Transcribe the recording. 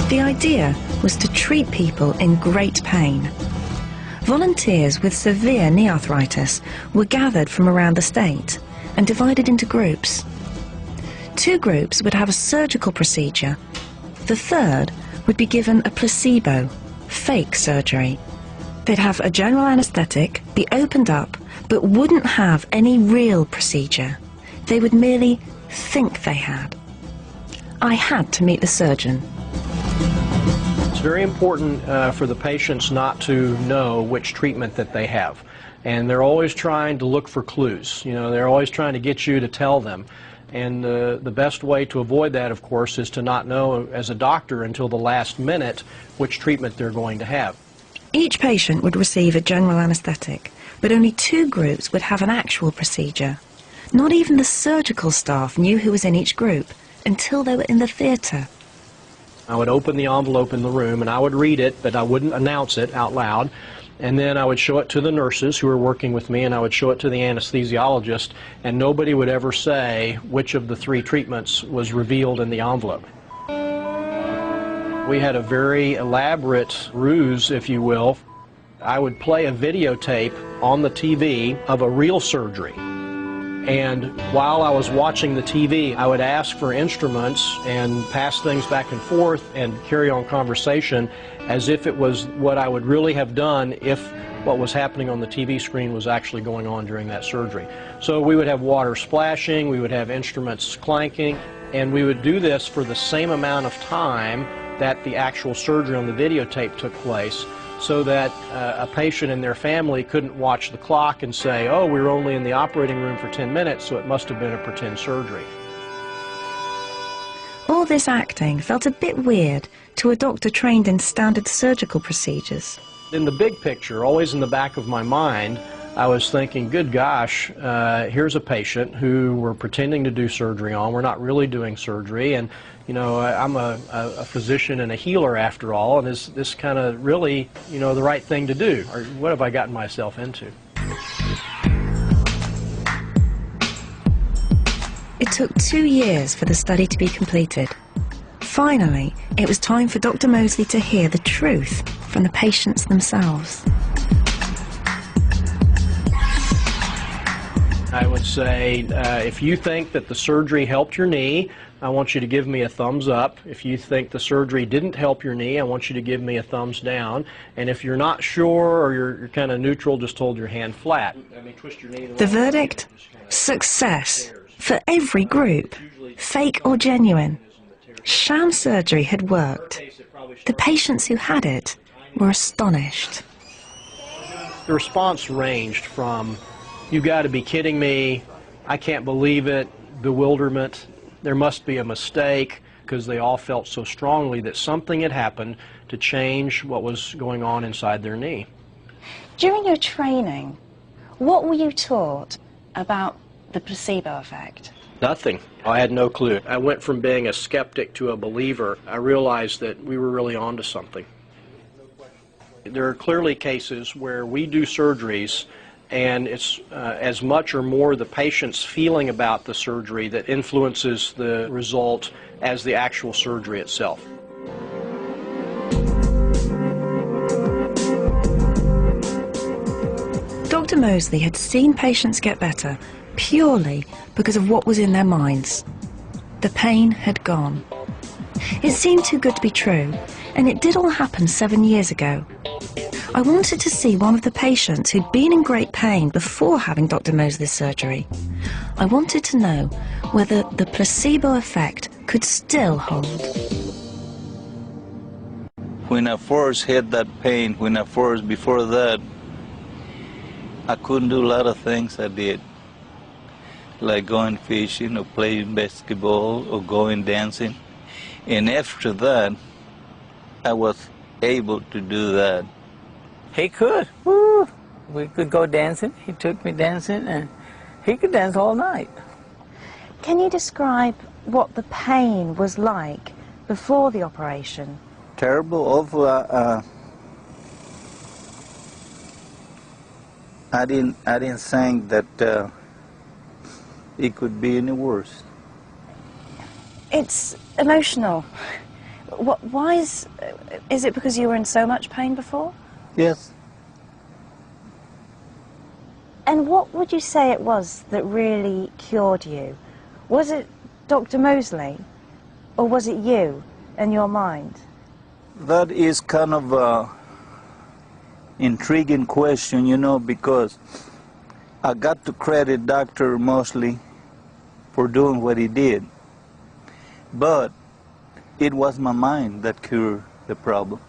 The idea was to treat people in great pain. Volunteers with severe knee arthritis were gathered from around the state and divided into groups. 2 groups would have a surgical procedure. The third would be given a placebo, fake surgery. They'd have a general anesthetic, be opened up, but wouldn't have any real procedure. They would merely think they had. I had to meet the surgeon. It's very important for the patients not to know which treatment that they have. And they're always trying to look for clues. You know, they're always trying to get you to tell them. And the best way to avoid that, of course, is to not know as a doctor until the last minute which treatment they're going to have. Each patient would receive a general anesthetic, but only 2 groups would have an actual procedure. Not even the surgical staff knew who was in each group until they were in the theatre. I would open the envelope in the room and I would read it, but I wouldn't announce it out loud. And then I would show it to the nurses who were working with me, and I would show it to the anesthesiologist, and nobody would ever say which of the 3 treatments was revealed in the envelope. We had a very elaborate ruse, if you will. I would play a videotape on the TV of a real surgery. And while I was watching the TV, I would ask for instruments and pass things back and forth and carry on conversation as if it was what I would really have done if what was happening on the TV screen was actually going on during that surgery. So we would have water splashing, we would have instruments clanking, and we would do this for the same amount of time that the actual surgery on the videotape took place, so that a patient and their family couldn't watch the clock and say, oh, we were only in the operating room for 10 minutes, so it must have been a pretend surgery. All this acting felt a bit weird to a doctor trained in standard surgical procedures. In the big picture, always in the back of my mind, I was thinking, good gosh, here's a patient who we're pretending to do surgery on. We're not really doing surgery, and you know, I'm a physician and a healer after all, and is this kind of really, you know, the right thing to do? Or what have I gotten myself into? It took 2 years for the study to be completed. Finally, it was time for Dr. Moseley to hear the truth from the patients themselves. I would say, if you think that the surgery helped your knee, I want you to give me a thumbs up. If you think the surgery didn't help your knee, I want you to give me a thumbs down. And if you're not sure or you're kind of neutral, just hold your hand flat. Twist your knee the verdict? Success for every group, fake or genuine. Sham surgery had worked. The patients who had it were astonished. The response ranged from, "You've got to be kidding me," "I can't believe it," bewilderment, "There must be a mistake," because they all felt so strongly that something had happened to change what was going on inside their knee. During your training, what were you taught about the placebo effect? Nothing. I had no clue. I went from being a skeptic to a believer. I realized that we were really onto something. There are clearly cases where we do surgeries and it's as much or more the patient's feeling about the surgery that influences the result as the actual surgery itself. Dr. Moseley had seen patients get better purely because of what was in their minds. The pain had gone. It seemed too good to be true, and it did all happen 7 years ago. I wanted to see one of the patients who'd been in great pain before having Dr. Moseley's surgery. I wanted to know whether the placebo effect could still hold. When I first had that pain, before that, I couldn't do a lot of things I did, like going fishing or playing basketball or going dancing. And after that, I was able to do that. He could. Woo. We could go dancing. He took me dancing, and he could dance all night. Can you describe what the pain was like before the operation? Terrible, awful. I didn't think that it could be any worse. It's emotional. Why is it because you were in so much pain before? Yes. And what would you say it was that really cured you? Was it Dr. Moseley, or was it you and your mind? That is kind of a intriguing question, you know, because I got to credit Dr. Moseley for doing what he did. But it was my mind that cured the problem.